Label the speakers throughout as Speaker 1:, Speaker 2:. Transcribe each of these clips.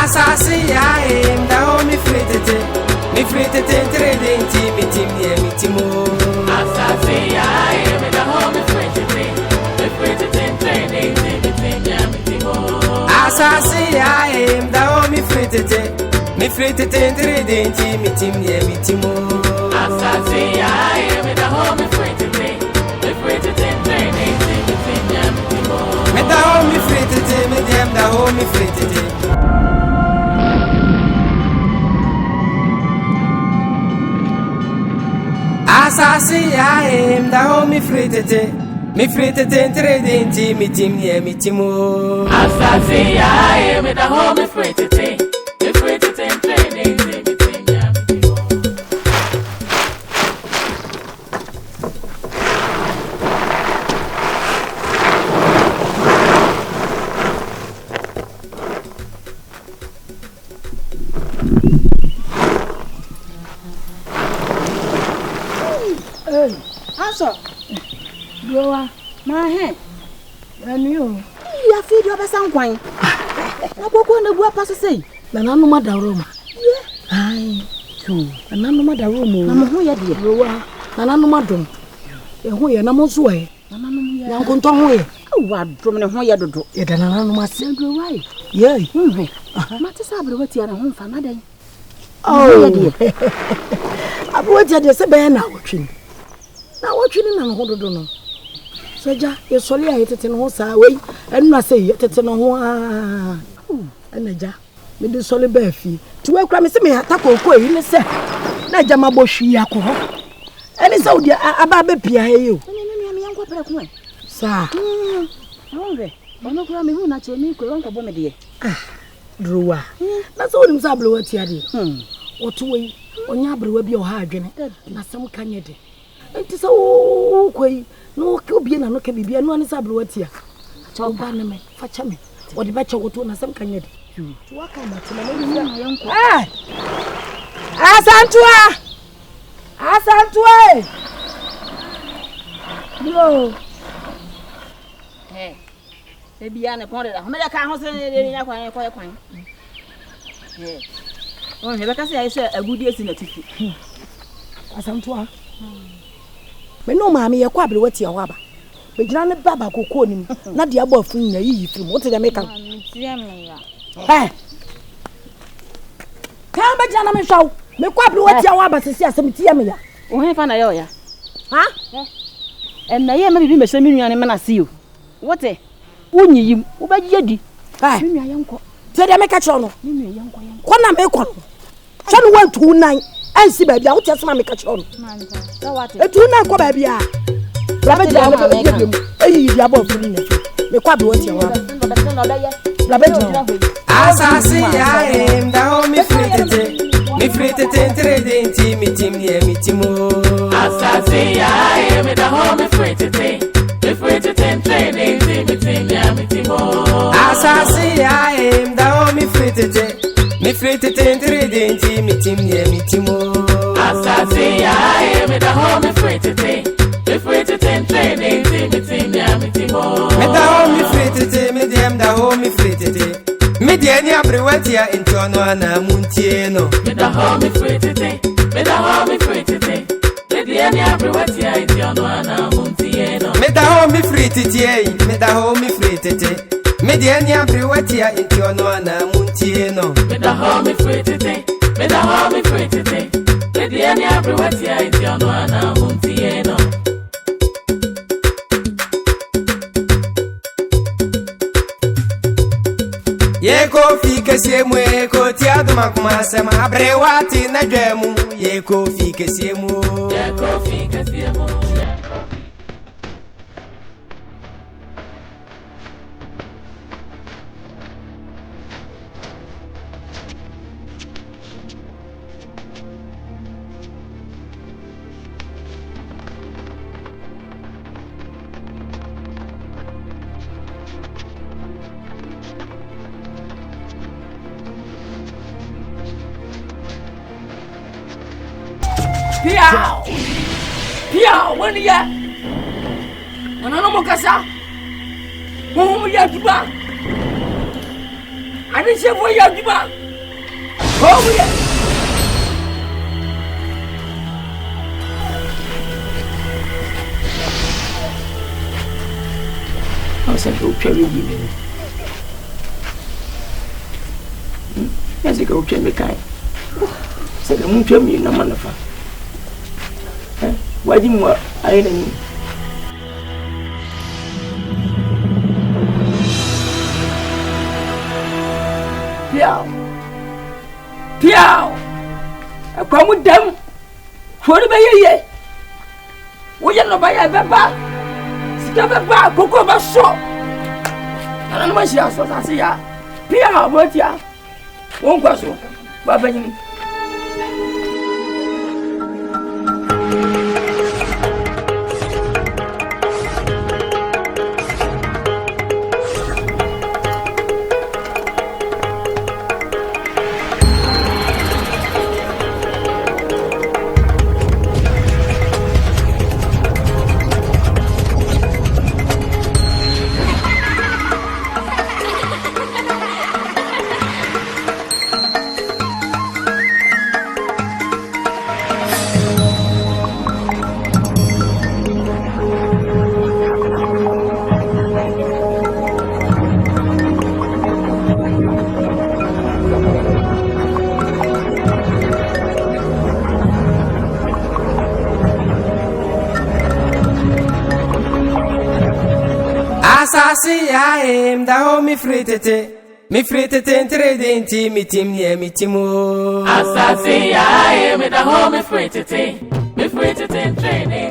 Speaker 1: Asaase Yaa, the home me free to trading team, me team.
Speaker 2: Asaase Yaa, the home me free to trading team, me team.
Speaker 1: Asaase Yaa, the home me free to trading team, me team.
Speaker 2: Asaase Yaa, the home me free to trading team,
Speaker 1: me the home me free to me them the home me free to Asaase Yaa, the home me free to trading team, me team.
Speaker 2: Asaase Yaa, the home me free to trading team, me team.
Speaker 3: Aso, Goa, my head. And you are feed your best unquine. I go on the work as I say. The no matter room. Aye, too. And no matter room. I'm who you dear. Goa, and no matter. Who you are not way. I'm going to way. Oh, what from the way you do. It and I must send you right. Yea, Matter Sabra, what you are home for my day. Oh, dear. I've watched the Sabana watching. Now watching and hold on. So, you're sorry I hit it in horse away, and I say it in a hoa. And a jar, me do solid bear fee. To welcome me a taco quay in the set. Najama Boshi Yako. And it's out there about Pia, you. Sir, hungry. One of them who not your milk or uncle Bomedy. Ah, Drewa. That's all in Zablo at Yadi. What way? On Yabru will be your hard, not some canyade. It is so quay. No, Cubian and no Cabby, and one is a blue here. Chow Bannerman, fetch me. What the betcha would want some canyade. You walk on that to my uncle. Ah! Asantua! No. Hey, maybe I'm a pond. I'm a house in a quiet coin. Oh, because I said a good year in a ticket. Asantua. Me no mama ye kwa brewe ti awaba. Be gina ne baba kokko nim. Na de abo afun nya yi film. What dey make am? Tie me ya. Eh. Kan be gina na me hwaw. Me kwa brewe ti awaba sesi asem tie me ya. Wo he fa na ye o ya. Ha? Em na ye ma bibi me hye me nuane me na se yo. What eh? Unyiyim, wo ba yedi. Eh. Me nua ye nko. Tie dey make a cho no. Me nua ye nko ye. Ko na me ko no. Cho no 129. Ansi baby a wotia sema me ka chiro no etu na ko baby a labe dia no be dem eyi dia bo funi na me kwa be wotia wa labe dia Asaase Yaa da ho me free to trading team me team
Speaker 2: Asaase Yaa da ho me free to trading team me team
Speaker 1: Asaase Yaa da ho me free to trading team me team
Speaker 2: Asaase Yaa da ho me free to trading team me team
Speaker 1: me da ho me free to me dem da ho me free to me de ani abrewatia into ono ana muntie no
Speaker 2: me da ho me free to me de ani abrewatia into ono ana muntie no
Speaker 1: me da ho me free to me da ho me free to me de ani abrewatia into ono ana muntie no
Speaker 2: me da ho me free to me de ani abrewatia into ono ana muntie no
Speaker 1: ye ko fi kesie mu ye ko ti aduma kuma sema abrewati na dwemu ye ko fi kesie mu
Speaker 4: Pia, when ya? When I know Mokasa, whom we have to back. I didn't say for you, man. Oh, yeah. I was going to tell you. Yes, I go tell me kind. Said the moon tell me no man of her. Why didn't you? I didn't. Piao, I come with them. For the bay, we are not by a baba. Skabba, Coco, Basso. And I'm much as Asaase Yaa. Piao, what ya? Won't go so. Baba.
Speaker 1: Asaase Yaa, da ho mi fritete ntrede mi tim ne mi timo.
Speaker 2: Asaase Yaa, me da ho mi fritete ntrede.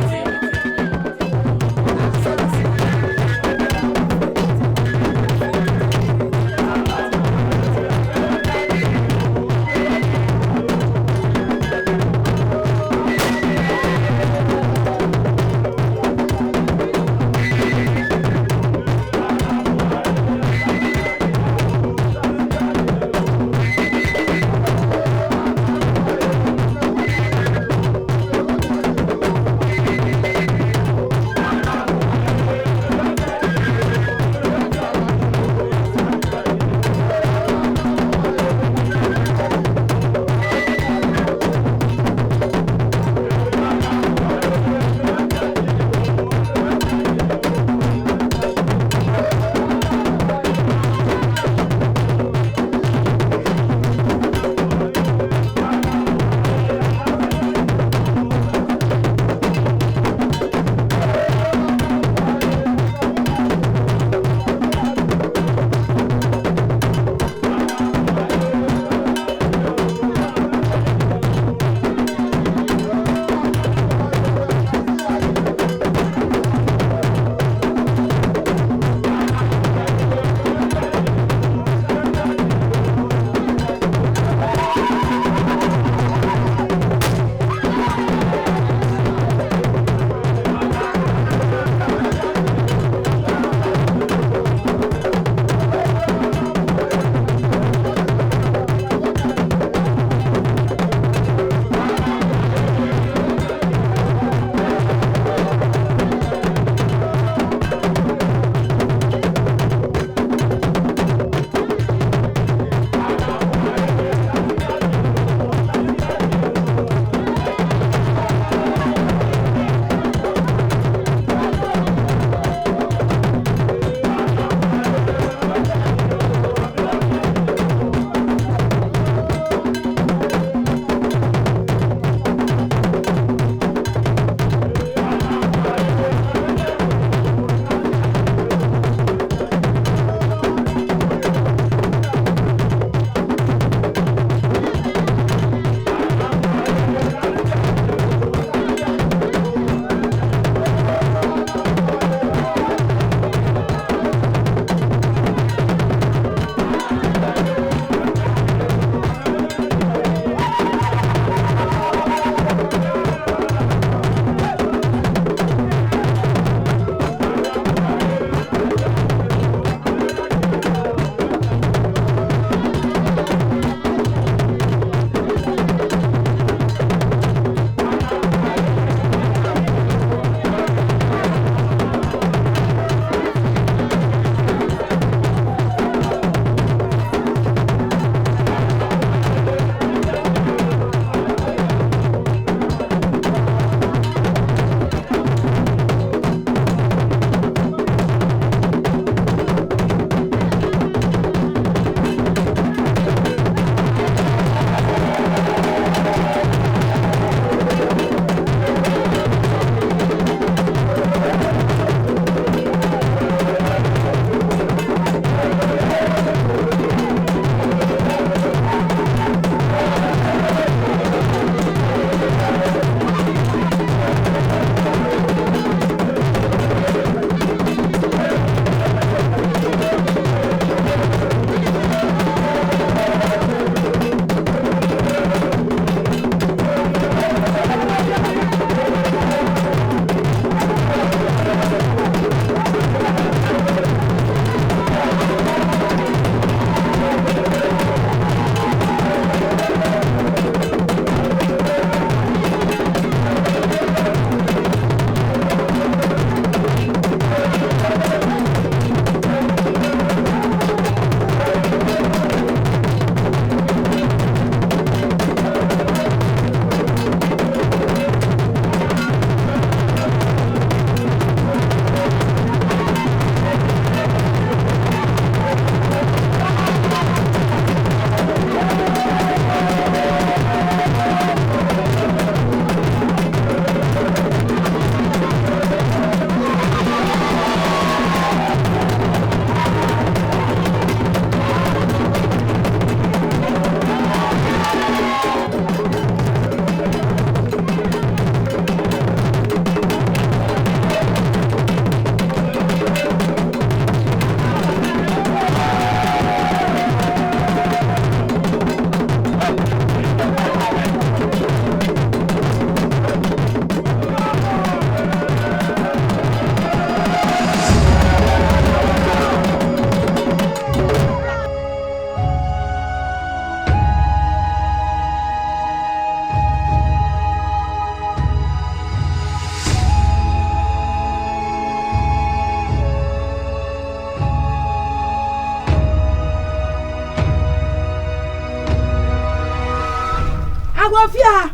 Speaker 3: Agofia.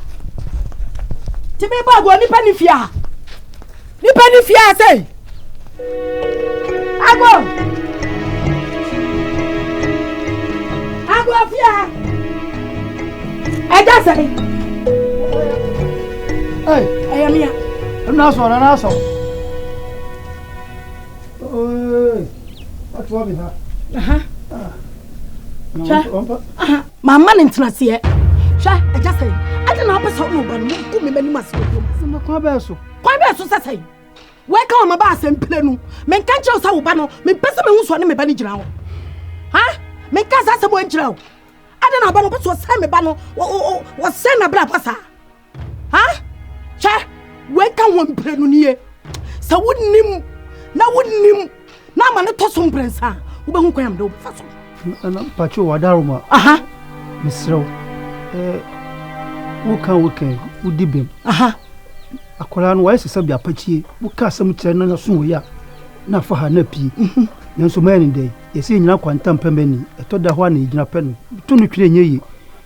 Speaker 3: Tibe bago ni panifia. Ni panifia say. Agofia. Eja say. Hey, ayamia.
Speaker 5: Na so. Oi. What's wrong with her?
Speaker 3: Mama nintinase. Sha, eja say. I don't know how no ban ku me bani maso.
Speaker 5: Sama kwa beso.
Speaker 3: Kwa beso say. We ka ma ba asem plenu. Me kan che so wo ba no, me pese me hu so ne me bani gina wo. Ha? Me ka sa se bo gina wo. I don't know ba no pese so me ba no. Wo se na bra pasa. Ha? Sha, we ka won plenu nie. Sa wonnim na ma ne to so mprensa. Wo ba hu kwam de wo fa so.
Speaker 5: Ana pacho wadaruma.
Speaker 3: Aha.
Speaker 5: Misro. Woka udibem.
Speaker 3: Aha.
Speaker 5: Akola no wayese sabi apachie. Woka asem kire na so ya. Na fa ha na pie. Nso mani dey. Yesi nyina kwanta mpemani. Etoda ho na yigina penu. To no twire nyeyi.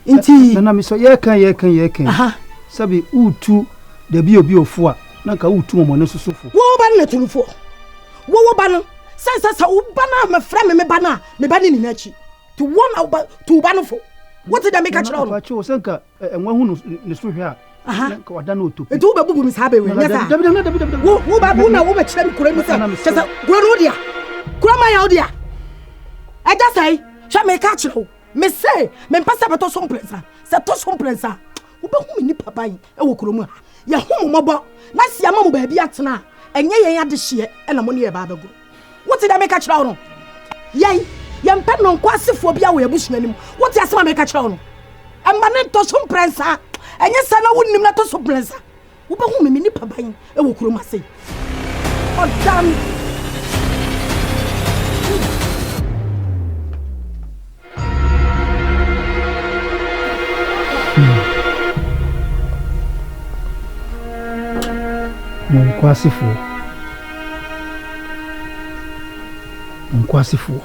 Speaker 3: Nti
Speaker 5: na miso ye kan.
Speaker 3: Aha.
Speaker 5: Sabi utu de bi obi ofo a. Na ka utu mo ne susufo.
Speaker 3: Wo ba na tulufo. Wo ba no. Sa wo ba na me fra me ba na. Me ba ni ni nachi. To won to ba no fo. What did I make a child?
Speaker 5: Pacho senka enwa hu ne so hwe a.
Speaker 3: Aha.
Speaker 5: Ka wada na otopi.
Speaker 3: Etu ba bubu mi sabe we. Wo ba bu na wo be kire mi kura mi sa. Chesa kura no dia. Kura ma ya odia. Eja sai, sha me ka chiro. Me say, me pasa beto so mprensa. Se to so mprensa. Wo ba hu mi ni papa yi e wo kuro mu ha. Ya hu mo mobo. Na sia ma mo ba bi atena. Enye yen ade hye e na mo ne e ba bago. What did I make a child? Yai. Yampa no kwasefo bia wo yabusu anim wote asema me ka kire no amba ne to so prensa enye sa na wonnim na to so prensa wo ba hu me ni paban e wo kuro mase odam
Speaker 5: Nkwasefo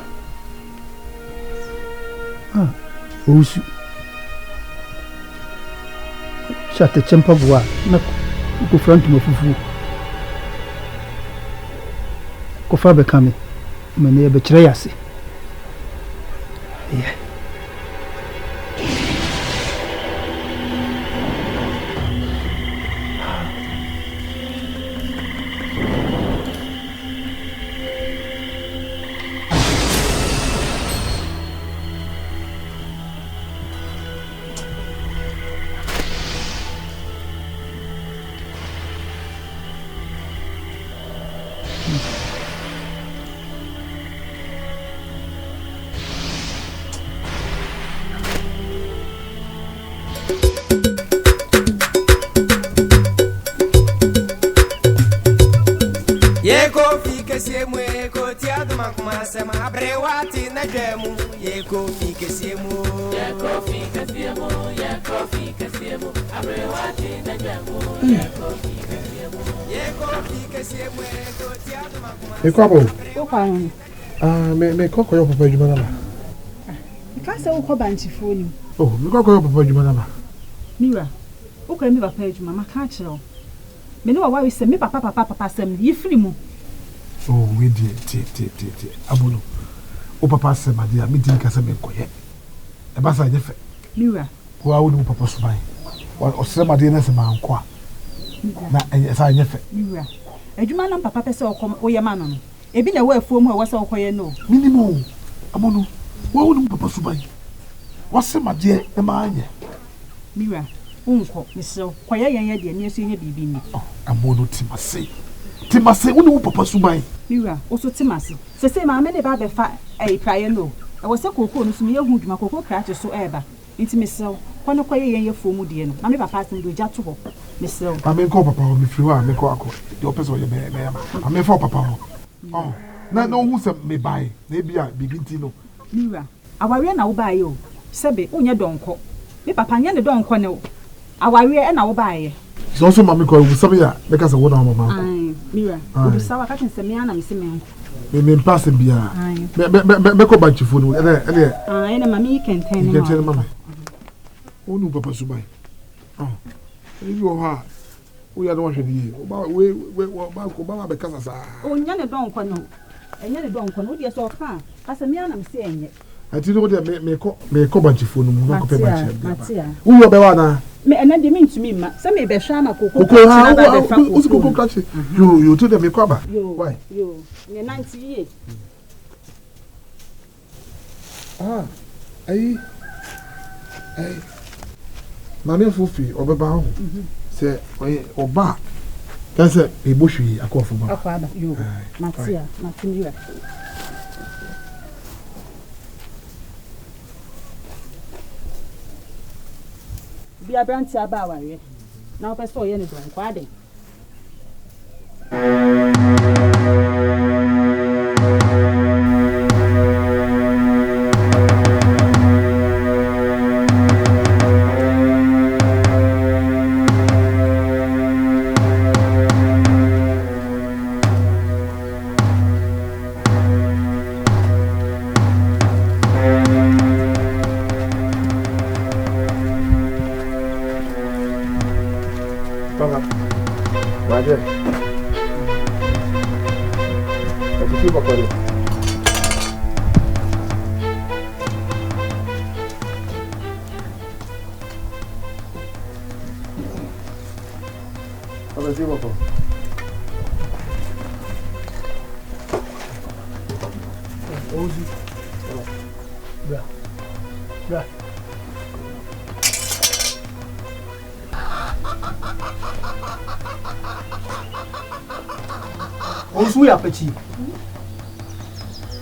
Speaker 5: Osu Chate chempa bua na ko front mo fufu ko fa be kame me ne be kire yase yeah
Speaker 1: Ko tiado makuma sema abrewati na dwemu ye ko fike siemu abrewati na dwemu ye ko fike siemu ko tiado makuma
Speaker 6: Kwabo
Speaker 3: o
Speaker 6: me kokoyo papa adwuma na ba
Speaker 3: ka se wo ko banchifo ni
Speaker 6: me kokoyo papa adwuma na ba
Speaker 3: Mira wo ko mi papa adwuma maka kire o me ne wa se me papa sem yifiri mu
Speaker 6: we did abono o papa se ma dia me din ka se me koye e ba sa nyefe
Speaker 3: Mira
Speaker 6: wo a wo ni papa so ban o se ma dia na se ma nko na e sa nyefe
Speaker 3: Mira adwuma na papa pese o ye ma no ebi na wa afuo mu a wo se o koye no
Speaker 6: minimum abono wo ni papa so ban wo se ma dia e ma anye
Speaker 3: Mira unko miso koye yen ye de ni so ye bibi ni
Speaker 6: abono timase wo ni papa so ban
Speaker 3: Mira oso timase se ma me ne ba be fa praye no e wo se kokoo no so me hu dwuma kokoo krache so eba nti miso kono koye yen ye fuo mu de no ma me papa asen do ja to ho miso
Speaker 6: ma me ko papa o me firi wa me ko akọ de opeso ye me ma me fa papa o na no hu se me bai na bia bibi nti no
Speaker 3: Mira aware na wo baaye o sebe onye donko me papa nya ne donko ne aware na wo baaye
Speaker 6: so ma me ko wu sabe ya me ka se wo na mama
Speaker 3: Mira obi sawa ka chen se me ana me se me
Speaker 6: me pass bia me ko banchifo no ene
Speaker 3: ene mama yi kenten
Speaker 6: ni mama onu papa so bai Oh. You are. We are the one who we Obama because
Speaker 3: Oh, Yana don't know. And yet don't know what you're so far. As a man, I'm saying it.
Speaker 6: I didn't know that may come back to phone.
Speaker 3: Who
Speaker 6: you are
Speaker 3: and then they mean to me, some may be Shama Coco.
Speaker 6: You told them a cover.
Speaker 3: Why? You, 90 years.
Speaker 6: Hey. Mammy Fufi, or Baba, say, or back. That's a bushy, a coffee.
Speaker 3: Oh, father, you, Matia, Martin. Be a branch about it. Now, I saw you anything, Kwadwo.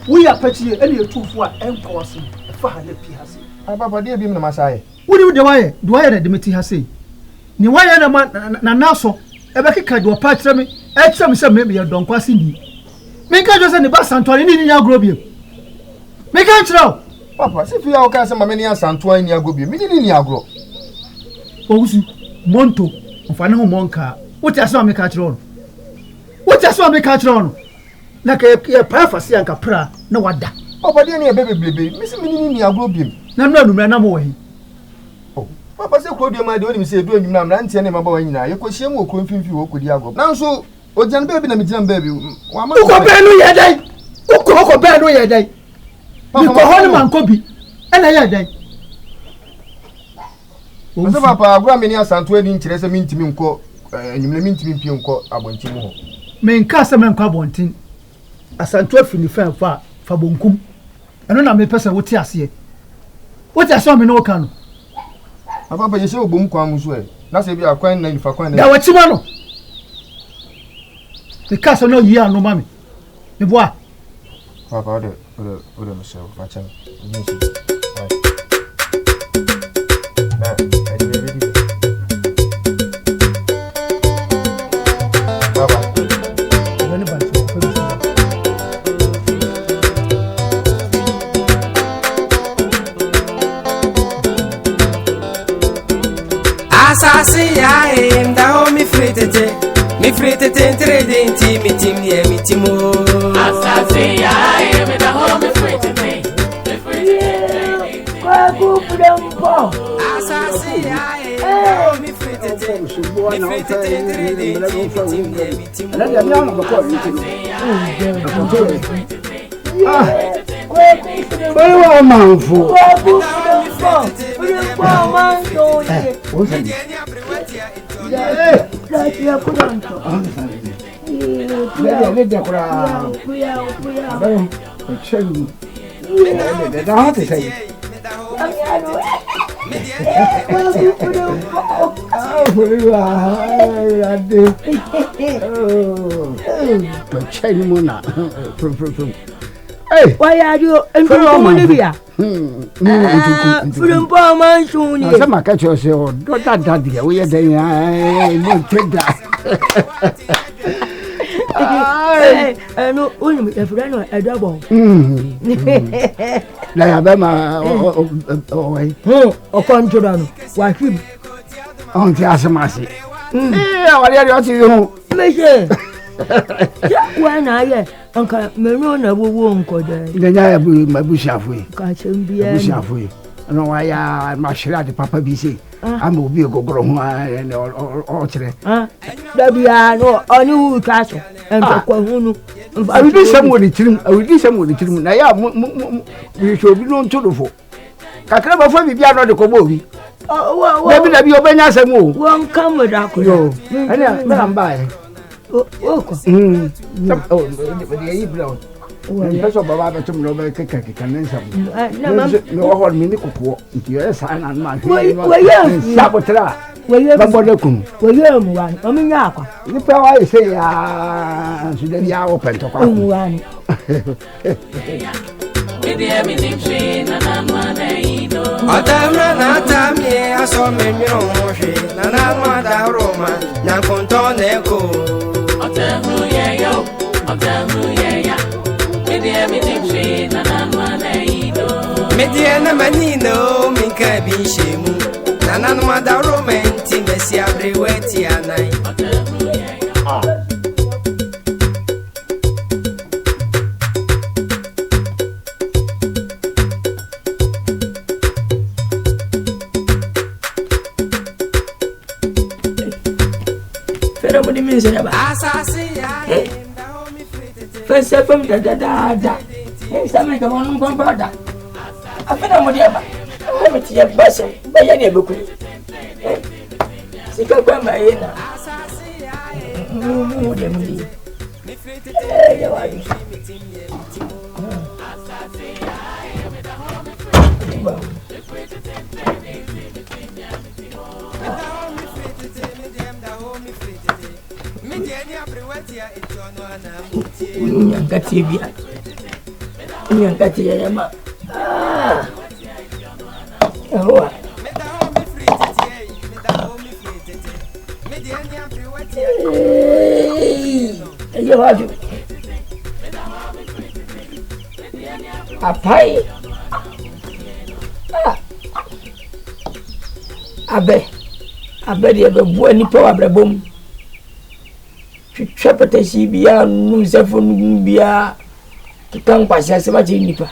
Speaker 5: We are petty, and you're too far and causing a fire.
Speaker 6: Papa, dear, be my side.
Speaker 5: What do you do? I admit he has said. Ni why na man na naso e be keka do patch me e chem se me don kwase ni me ka jo se ne ba santoani ni nya agrobie me ka chiro
Speaker 6: papa se fi ya o ka se ma me ni santoani ni agrobie me ni agro
Speaker 5: owusu monto mfa ne ho monka wote aso me ka chiro no wote aso me ka chiro no na ka e pa fa se anka pra na wada
Speaker 6: papa de ni e bebeblebe me se me ni agrobie
Speaker 5: na no anumra na mo wahi
Speaker 6: papa se Kwadwo ma de oni se do anyum na mra ntie ne maba wanyina ye ko hiem okro mfimfi wo kodi ago nanso ojan baby na migyina baby wa ma
Speaker 5: ko be no ye dai ko be no ye dai ni ko ho ni man ko bi e na ye dai
Speaker 6: o se papa agura me ni asanto ani nkire se mintimi nko anyum na mintimi mpie nko abontin ho
Speaker 5: me nka se me nko abontin asanto afini fa bonkum eno na me pese wote ase me no ka no
Speaker 6: papa je se obom kwa mu so e na se bi akwan na ifa kwan na
Speaker 5: da wachima no the castle no yi anu mami me boa
Speaker 6: papa ode me se fa cha ni si papa
Speaker 5: ni ba
Speaker 1: Asaase Yaa da ho mi fritete trading team ye mi timo
Speaker 2: Asaase Yaa da ho mi fritete
Speaker 4: Kwadwo fudampo
Speaker 1: Asaase Yaa mi fritete trading team ye mi timo
Speaker 5: na dia mi anu bako
Speaker 4: Kwadwo
Speaker 5: manfo
Speaker 4: Kwadwo fudampo manfo Gracias por tanto.
Speaker 5: Le kura. Bem, chego. Da hate sai. Chego mona. Hey,
Speaker 4: why are you in Bolivia? From Palma, soon.
Speaker 5: Some catch yourself. Don't that dear. We are there. I won't take that.
Speaker 4: I know only if I know a double.
Speaker 5: Diabema or control. Why keep on the Asaase? Yeah, what are you?
Speaker 4: Monsieur. When I Uncle Merona won't go there.
Speaker 5: Then I will my bush halfway.
Speaker 4: Catch him be
Speaker 5: bush halfway.
Speaker 4: no why my shred papa be say I'm will be a go grow and all today.
Speaker 3: No, on you castle and
Speaker 4: I will do some with the children. I will do some with the children. I am we should be known to the folk. Kakra for me be not the Kobovi. Oh, maybe that be your Benyas and move.
Speaker 3: Won't come with Akuyo.
Speaker 4: And I'm by. Oh, that's what Baba to know can no hold me cook. Yes, and man. Sabotra. Well, you have one. I mean, the power I say, should they are open to come one.
Speaker 1: I saw me, and I'm not a Roma, Nkansah. Mediana Manino, Minka Bishimu, Nanamada Romanti, Messia Brewetiana.
Speaker 2: Asaase Yaa, first from the some come on, brother. I feel I'm with you. I'm with your person, by any book. See, come by my ear. Abe dia bebu ni pa abrabom twetwepete si bia nu sefo nu bia kitan kwase se ma je nipa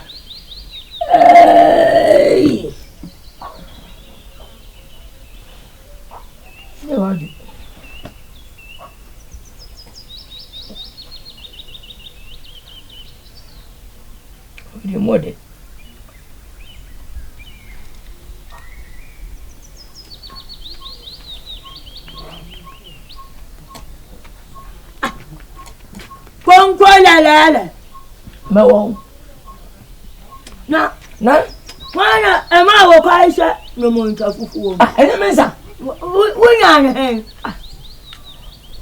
Speaker 2: the mode
Speaker 3: la
Speaker 2: mawo na wana ema wo kwaisha no monta fufu ene mensa wonya ne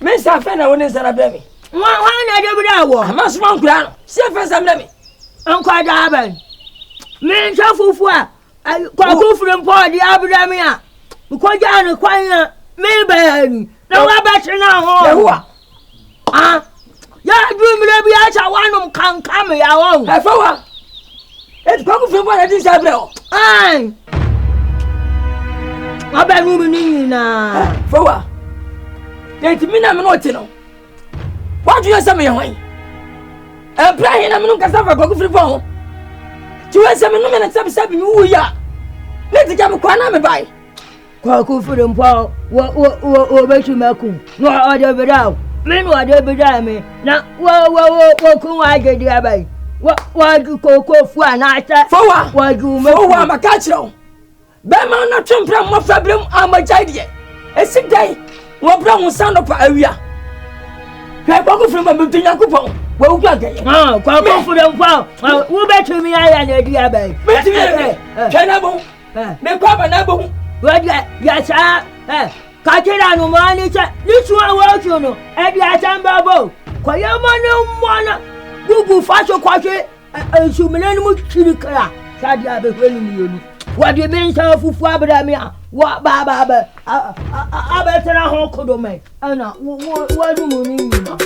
Speaker 2: mensa fe na woni sara be mi wana de bi da wo amasuma nkura no se fe sa mre mi ankwa da ban mensa fufu a kwa kufure mpo di abra mi a ko ja ne kwan na me ba ni na wa ba tena ho ya dumire bi acha wanum kankam ya won afawa et ko kufure mpo na di sabre o abanu mi na fawa enti mina me no ti no waju yesa me hwan empra na me no kasa fa ko kufure mpo ti wesa me no me na sabi mi wu ya ne ti jam kwa na me bai ko kufure mpo wo betu maku no ode bedaw me no ode bedaw me na wo kun wa gedi abai wa ko fu anata fawa waju me fawa makachiro be ma na twempra mo fabrem amajide esidai wo bra ho sando pa awia kai ko kufure mpo be yakupon wo wu agaye ko kufure mpo wo betu mi aya na di abai betu mi chana bon me ko ba na bon wadia ya cha kajira no mani cha nitua wa no e dia chamba bo ko ye manu mwana gugu fasho kwache sumene mu chirikara sadia be hwenu mi yonu wadi ben sa fufu abra mi a wa ba abetera ho kodo me ana wa du mu ni ma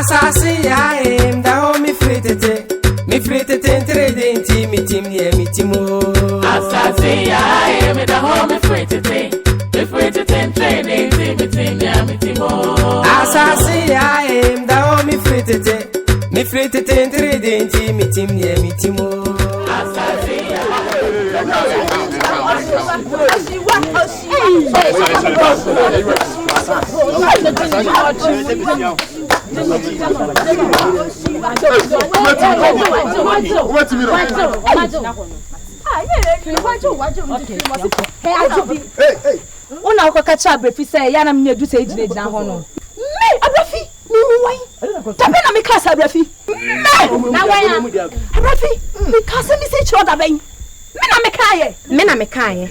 Speaker 1: Asaase Yaa, da ho mi fritete, free to denti me team near me timo.
Speaker 3: Una ko kacha brefi say ya na me do say jina ho me abrafi me wai tabe na me class abrafi me na wai abrafi me class me say chiro da ben me na me kaye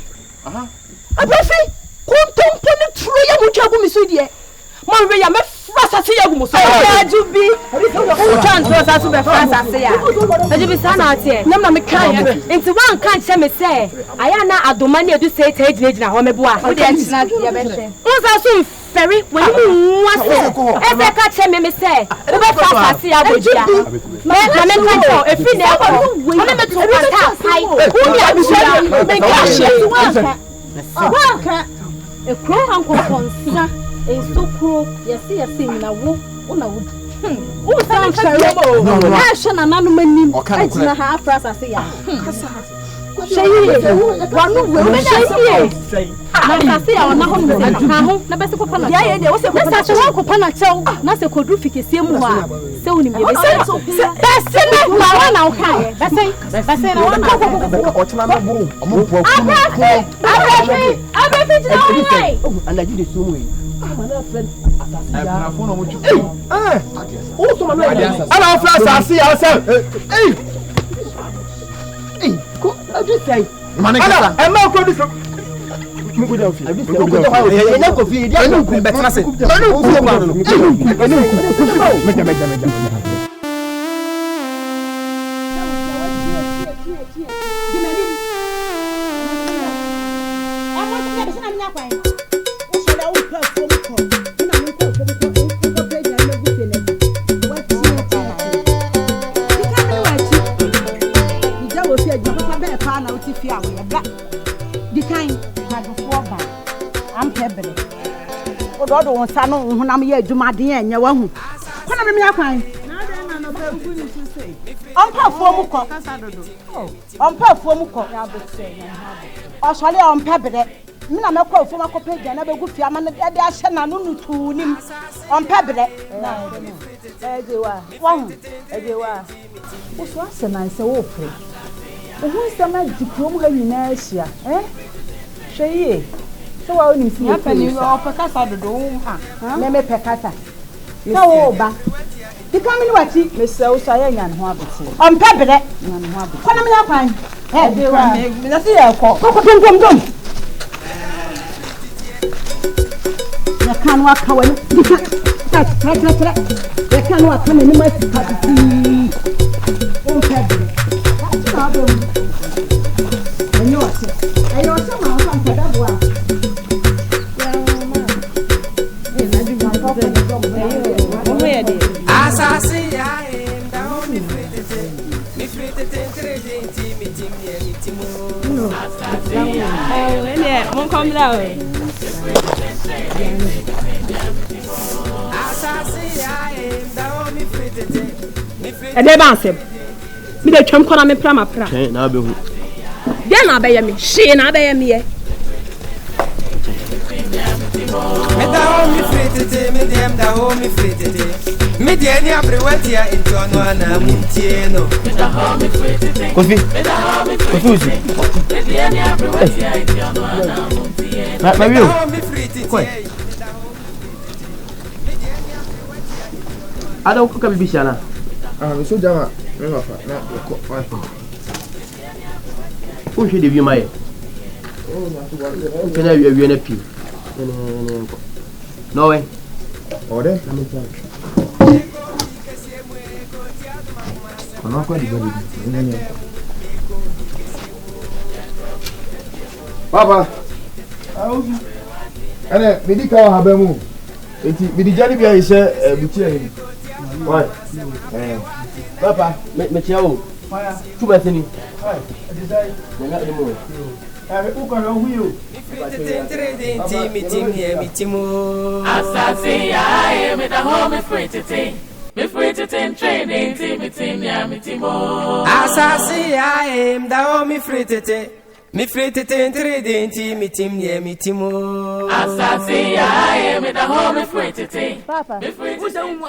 Speaker 3: abrafi kontompo ne tro ya mu twagu me so die man we ya me Asaase Yaa gumo so ajubi o chan to Asaase be Asaase Yaa ajubi sana ate nam na me kan enti wan kan che me say aya na adoma na edu say ejina ho me boa o de ejina ya be hwe unsa so ferry when you want say e ka che me say o be Asaase Yaa bojia me kan to e fi na ko me to panta sai o ni abusha me ka she wanka e kro han ko konsa Sokro, yes, na wo, una wood. Who sounds terrible? I shall not know many. I do not have Asaase Yaa. One will say, Asaase Yaa, na home, na best of Pana. Yeah, was a best of Pana Chow, not a quadrufic, Simua. So, you may say, that's it. Now, okay, that's it. And I did it so.
Speaker 6: Asaase Yaa say, hey, go just say, Manika, I'm not going to move down. I know coffee, I know better say.
Speaker 3: Odo won sa no honam ye adwumaden anya wa hu kona me akwan na de na no ba gu ni so sei ompa fuo mu ko ompa fuo mu ko ya botse na ha o sole ompa bede me na mekwa fuo makopa gya na begu fia ma na de ahye na no nutu nim ompa bede na ejewa wa hu ejewa o so ase na nse wo pre o hu se na dikro mu ha nyina ahia hweye so wa oni si yapani o pekasa dodo ha na me pekasa na wo ba dikamini wachi me se o so anya ne ho abete on pebere nya ne ho abete kona me yakwan de wa me na se ya ko dom ya kan wa ka wani dika ya kan wa ka me ma si ka ti on pebere na bo ayo so ma so an tada boa
Speaker 1: Asaase Yaa da ho me free to denti me team near me timo. Asaase Yaa ele mon come lá Asaase Yaa da ho me free to
Speaker 2: e de ba asem mi de twam kona me pra ma pra
Speaker 6: na be hu
Speaker 2: de na be ye me she na be ye me ye
Speaker 1: me da ho me free to me dem da ho me free to me de ni abrewati ya into no na muntie no
Speaker 6: Kofi uzi
Speaker 1: me de ni abrewati ya into no na muntie no
Speaker 6: ma wiu
Speaker 1: ko
Speaker 6: ada ko ka bibisha na me so jama me ma fa na ko wa ko hwe de wi mai kana wi na pi no way ore Kono kwa digani. Papa. Auzi. Ana medika wa habamu. Enti medijani bia ise buti ayi. Why? Papa, me chiao. Why? Tuba sini. Why? Adisai. Nga demo. Uko na huyo.
Speaker 1: Me team near me timo.
Speaker 7: Asaase Yaa me da home free to
Speaker 1: Me free to ten training, team, ya, me team. Asaase Yaa, da me free to ten. Me free to ten trading, team, ya, me team. Asaase Yaa, me da me free to ten.
Speaker 3: Papa.
Speaker 1: Me free to ten.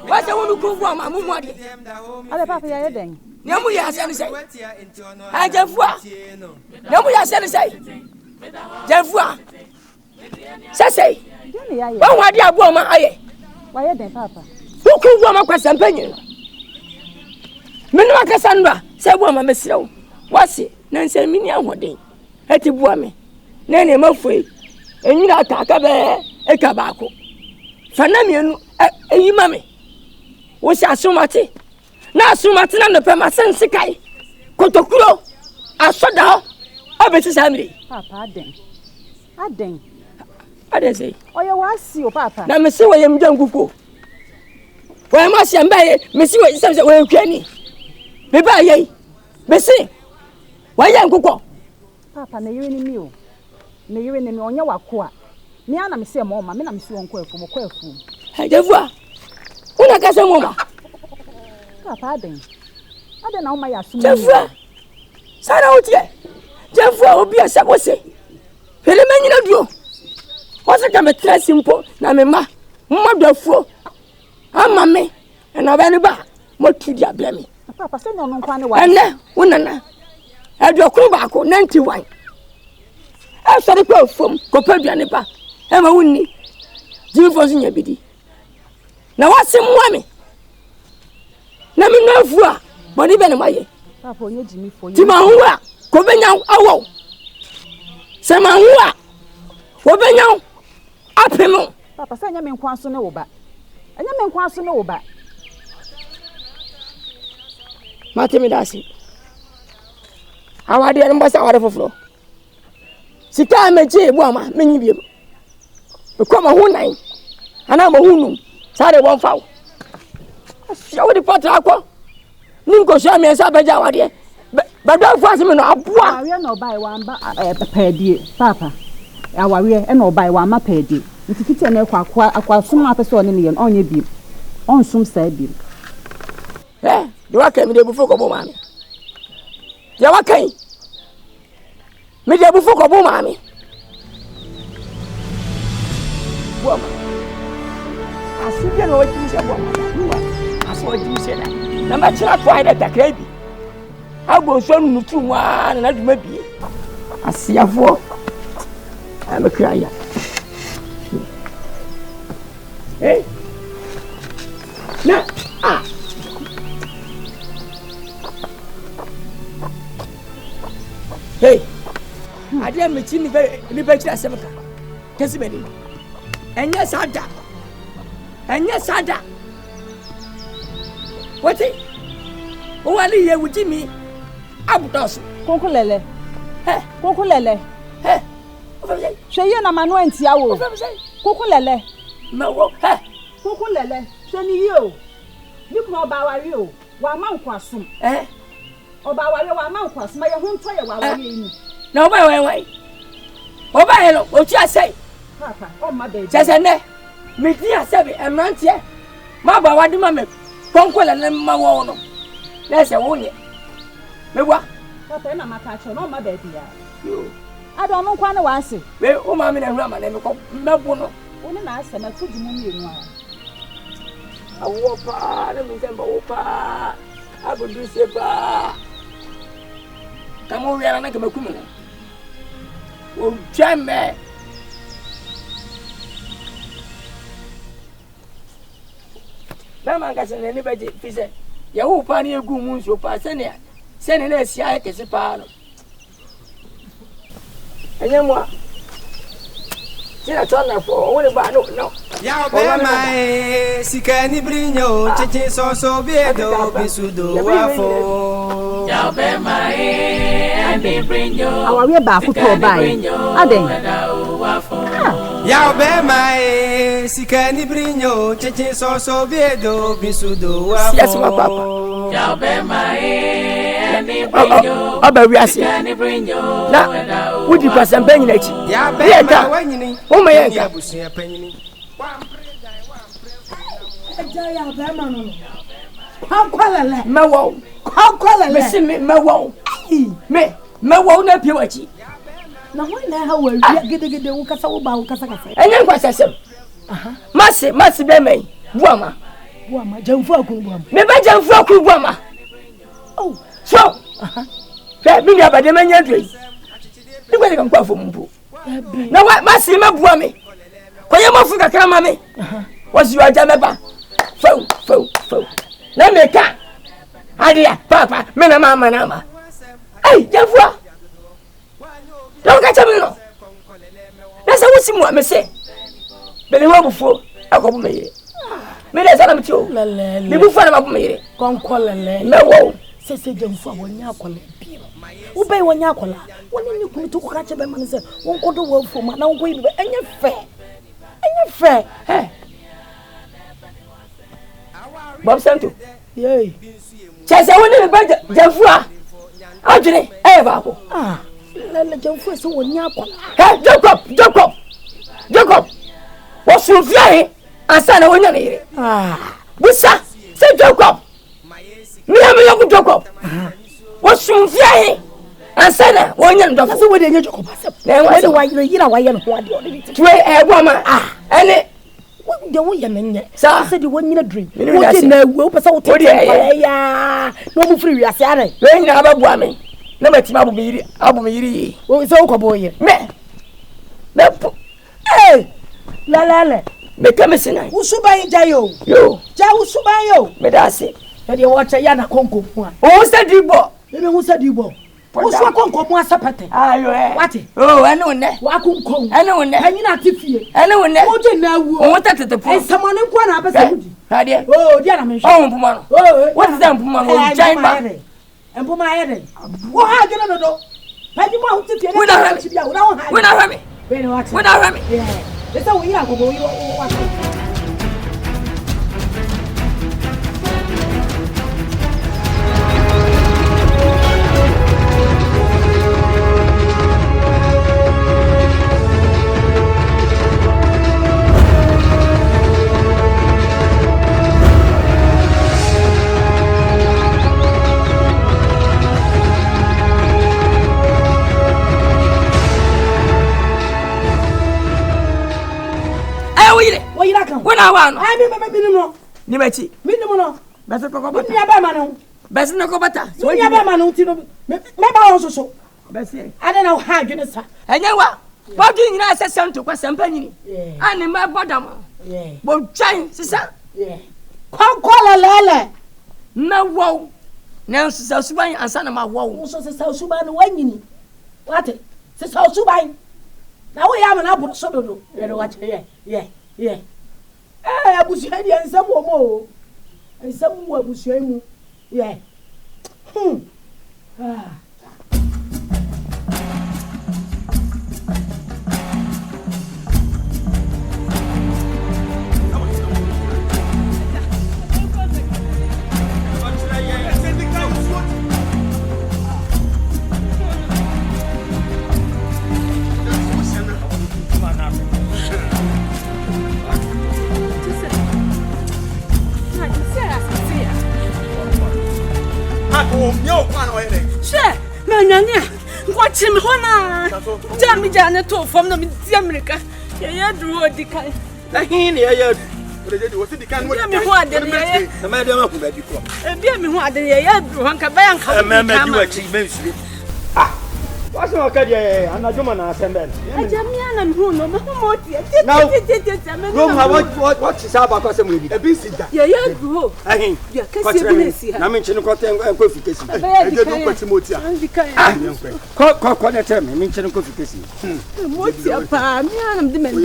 Speaker 2: What's the one who go for my mummy?
Speaker 3: Ale papa ya yeden.
Speaker 2: Nyamu ya sani say. Ha Jefua. Nyamu ya sani say. Jefua. Say.
Speaker 3: Deni ya ye.
Speaker 2: Wa wadi abu ma aye.
Speaker 3: Wa yeden papa.
Speaker 2: Who could go ma kwasam panyin. Menu akasa nwa say bu ma mesrew. Wase na nse mini ahoden. Eti bua me. Na ne mafoi. Enyina ataka be eka baako. Fana mienu eyi mame. Wo si asomate. Na asomate na no pema sense kai. Kotokuro. Asoda ho. Obeti samiri.
Speaker 3: Papa Aden.
Speaker 2: Aden say.
Speaker 3: Oye wasi o papa.
Speaker 2: Na me se wo yem danguko. Wo ma se mbaye, me se wo se wo kwani. Me ba ye. Me se. Wo ye nkukọ.
Speaker 3: Papa na yiri ni mi o. Na yiri ni mi onye wako a. Me ana me se mo ma, me na me se won kwa afu.
Speaker 2: Ha Jefua. Una kasa mo ma.
Speaker 3: Papa Aden na uma ya sumu.
Speaker 2: Jefua. Sara otie. Jefua obi asabo se. Pele manyina duo. Wasa ka me tra simple na me ma. Mmadu afuo. Ama me. Na ba ni ba. Mo tudi abia me.
Speaker 3: Papa se no nkwa ne wa.
Speaker 2: Ene, wonana. Adokuru baako 91. E sori pe ofom, ko pa duane ba. E ma wonni. Jifo so nya bidi. Na wase mwa me. Na me no afua. Boni be ne maye.
Speaker 3: Papa onye jimi fo.
Speaker 2: Ti ma huwa. Ko benya awo. Se ma huwa. Wo benya apemo.
Speaker 3: Papa se nya me nkwa so ne wo ba. Anya me nkwa so ne wo ba.
Speaker 2: Matemi dasi. Awade en mbasa awade foforo. Sika meje ebu ama menyi biem. E kwa ma hu nan. Ana ma hu num. Sare won fawo. Ya wodi potra akọ. Ninko so ame sa beja awade. Ba do afu aseme no aboa.
Speaker 3: Awe na obai wa amba paadie. Papa. Awawe e na obai wa ama paadie. Ntikiti na akwa sum apese one ne ye onye biem. Onsum sa biem.
Speaker 2: De waka mi de bufu ko bo mami. De waka yi. Mi de bufu ko bo mami. Boma. Asibia no wajimi se boma. Aso wajimi se da. Na ma tira to ai da takra bi. Agbo so nu tu nwa na duma bie. Asiafo. Am kraya. Na Hey, I didn't meet you very Semaka. Casimini. And yes, Ada. And yes, Ada. What it? Oh, I live here with Jimmy. Abutos.
Speaker 3: Concolele.
Speaker 2: Eh,
Speaker 3: Concolele.
Speaker 2: eh.
Speaker 3: Shey na manu entiawo. Concolele.
Speaker 2: No, eh.
Speaker 3: Concolele. Sheni yo. Nikno ba wari o. Wa ma nkwasom.
Speaker 2: Eh.
Speaker 3: Oba wari wa ma nkwasom. Ya hu nto ye wa wari ni.
Speaker 2: Na oba we. Oba he no, o ti asai.
Speaker 3: Papa, o ma be.
Speaker 2: Jese ne. Me ti asai emrantie. Ma ba wadi ma me. Konkolele ma wo no. Na se wo nye. Me wa.
Speaker 3: Papa na maka cho no ma be bia.
Speaker 2: Yo.
Speaker 3: Ado no kwa ne wa ase.
Speaker 2: We o ma me na hura ma na me ko mebo no.
Speaker 3: Oni na ase na tudu mu mienu a.
Speaker 2: Awo pa, na mi semba wo pa. Abudu se pa. Kamo wiara na kama kumuna. O chame. Mama ngase na ni baje fise. Ya wo pa ni egu mu nso pa sene na asia kese pa no. Anyamwa. Tira tona fo, wo le ba no.
Speaker 1: Ya be mai sikani brinyo cheche so biedo bisudo wafo. Ya be mai ani brinyo.
Speaker 3: Awawe ba akuto bai. Aden.
Speaker 1: Ya be mai sikani brinyo cheche so biedo bisudo wafo.
Speaker 2: Yes, my papa.
Speaker 1: Ya be mai ani brinyo.
Speaker 2: Aba wiase.
Speaker 1: Sikani brinyo.
Speaker 2: Na wudi pasampa nyina chi.
Speaker 1: Ya be mai wanyini.
Speaker 2: O ma yenka.
Speaker 1: Abusia panyini.
Speaker 3: say ya be ma no. Kwakwalele.
Speaker 4: Mewo.
Speaker 3: Kwakwalele.
Speaker 4: Me see me mewo. Me mewo na pie wachi.
Speaker 3: Na ho na ha wa wi gede wo kasa wo ba wo kasa.
Speaker 4: Enye nkwasasem. Masi be me. Buama
Speaker 3: jamfu akun buama.
Speaker 4: Me ba jamfu akun buama.
Speaker 3: Oh,
Speaker 4: so. Fe bi ni abade manya dwe. Ni gwe kan kwa fo mpo. Na wa masi me bua me. Koye mafu kakra ma me. Wasi wa ja meba. Fo. Na me ka. Adia papa me na mama na ma. Ai jamfu. Don't catch me no. That's what we see me say. Bele wa bufo akobu me. Me dey sana mti o. Me bufo na mabu me.
Speaker 3: Konkolele.
Speaker 4: Me wo.
Speaker 3: Sese jamfu wonya akola bi. Wo be wonya akola. Woni ni kunu to ko ka che be man se won kodo wo fo ma na won ko yi be enye fe.
Speaker 4: Bob Santo.
Speaker 3: Yey.
Speaker 4: Chese woni me ba jamfu a. Adwene e ba ko.
Speaker 3: Lele jamfu se wonya akola.
Speaker 4: Jacob. What's your fly? I said, I want to hear it. Busa, say Jacob. Me, I'm a young Jacob. What's your fly? I said, I want to talk with the Jacob. Then why do I am what you a woman? And it. What the woman, sir, I said you want a drink. You didn't know, we'll pass out. Yeah, no free. I said, then you have a woman. No matter how be it. What is Uncle Boy? Me.
Speaker 3: Hey, la.
Speaker 4: Me come sinai.
Speaker 3: Usuba injayo.
Speaker 4: Yo.
Speaker 3: Ja usuba yo.
Speaker 4: Me da se.
Speaker 3: E de wacha ya na konko mu a.
Speaker 4: O se dibo.
Speaker 3: Me hu se dibo. Usuwa konko mu asapete.
Speaker 4: Ayo eh.
Speaker 3: Wati.
Speaker 4: Oh, ene wonne.
Speaker 3: Wa konko.
Speaker 4: Ene wonne.
Speaker 3: Anyi na tifie.
Speaker 4: Ene wonne.
Speaker 3: O je na wu.
Speaker 4: O wota tetepo.
Speaker 3: E samane kwa na abesa mudi.
Speaker 4: Hade.
Speaker 3: Oh, dia na me
Speaker 4: Oh, mpuma no.
Speaker 3: Oh,
Speaker 4: what is that mpuma no? Giant ba.
Speaker 3: Mpuma yede. Wo ha gele no do. Pani mo hu tifie.
Speaker 4: We na rami. We na rami.
Speaker 3: We na wati.
Speaker 4: We na rami.
Speaker 3: Yeah. Esa wo ira gogo yo wati.
Speaker 4: When I want,
Speaker 3: I mean,
Speaker 4: ni mechi.
Speaker 3: Minimum.
Speaker 4: Bese koko bata.
Speaker 3: Ni aba manu.
Speaker 4: Bese no ko bata.
Speaker 3: So ni aba manu ti no. Me ba won so.
Speaker 4: Bese.
Speaker 3: I don't know how you sa.
Speaker 4: Enye wa. Bodi nyina se santo kwa sempa nyini. Ani ma bodam. Bo twan sisa.
Speaker 3: Konkola lele.
Speaker 4: Na wo. Na sisa suban ansa na ma wo.
Speaker 3: So sisa suban wanyini. What? Sisa suban. Na wo ya ma na buru so dodo. You watch yeah. Abusuani ensam wo mo. Ensam wo abusuani mu. Yeah.
Speaker 7: Nanya, watch him, Hona. Jammy told from the America. Yeah, drew a decay.
Speaker 6: I hear you. Was it the kind of
Speaker 7: the madam of the before? And be me what the year, Hunka Bank,
Speaker 6: what's no career? I'm not human. I send them.
Speaker 7: I Jamian and who no more.
Speaker 6: Now, what is our custom? A busy.
Speaker 7: Yeah, grow.
Speaker 6: I think. I mentioned cotton and coffee. I don't know what's more. Tell me, mention coffee.
Speaker 7: What's your palm? I'm the man.
Speaker 6: I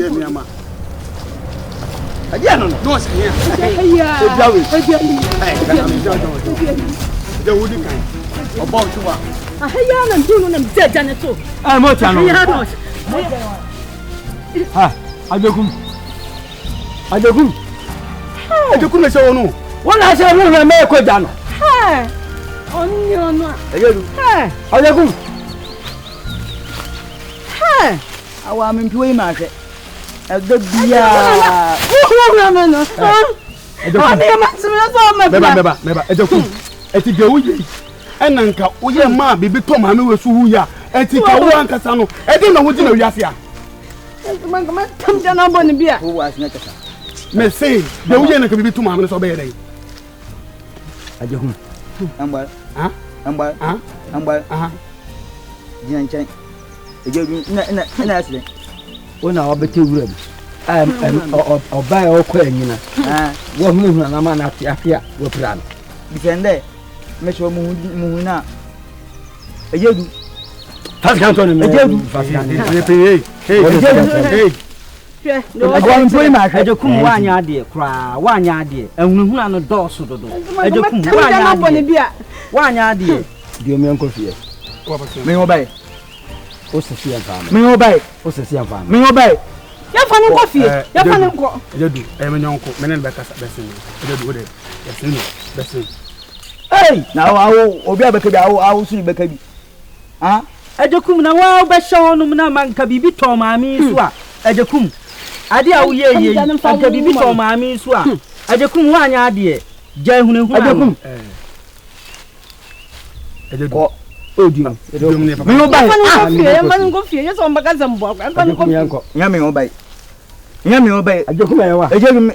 Speaker 6: don't know. The woody kind. About to what?
Speaker 7: I hear them doing them dead and so.
Speaker 6: I'm not. I don't come so no. One I said, I make a dano.
Speaker 7: Hey, on your no.
Speaker 6: Hey, I don't.
Speaker 7: Hey,
Speaker 3: I want to play market. A good
Speaker 8: Meba, ejoku. Eti ge uyi. Enanka uye ma bibi to ma me wesu huya. Eti ka wo ankasa no. Edi na wodi na wiase a.
Speaker 7: Man tam jana boni bia.
Speaker 6: Wo was na kasa.
Speaker 8: Me say, ge uye na ka bibi to ma me so be yedai.
Speaker 6: Ajoku. Amba.
Speaker 8: Ha?
Speaker 6: Amba.
Speaker 8: Aha.
Speaker 6: Jina nchen. Ejoku na asile.
Speaker 4: Ona obete wura bi. Oba okọ anyina. Wo hunu na ma na afia wo pra no.
Speaker 6: Bifende. Me so mu na. Ejoku.
Speaker 4: Fast count me. Hey. Agwan boy ma ajokum wanya ade kra wanya ade ehunu no dooso dodo ajokum wanya ade dio me enko fie
Speaker 6: me ho bai
Speaker 4: o sesi afam
Speaker 6: me ho bai
Speaker 7: ya fa no ko fie ya fa no ko
Speaker 8: ejodu me nyonko me ne be kasa besin ejodu ode besin
Speaker 6: hey na awo obi abekabi awo su bekabi
Speaker 4: ajokum na wa be shawonum na manka bibi to maami so a ajokum ade a wo ye anka bibi to maami so a ajokum wanya ade ja ehunu
Speaker 6: ajokum
Speaker 8: ejodu
Speaker 6: odio me ho bai
Speaker 7: man go fie yeso mbaka zambo man go
Speaker 6: yanko nyame ho bai
Speaker 4: ajokum ya wa
Speaker 6: ejokum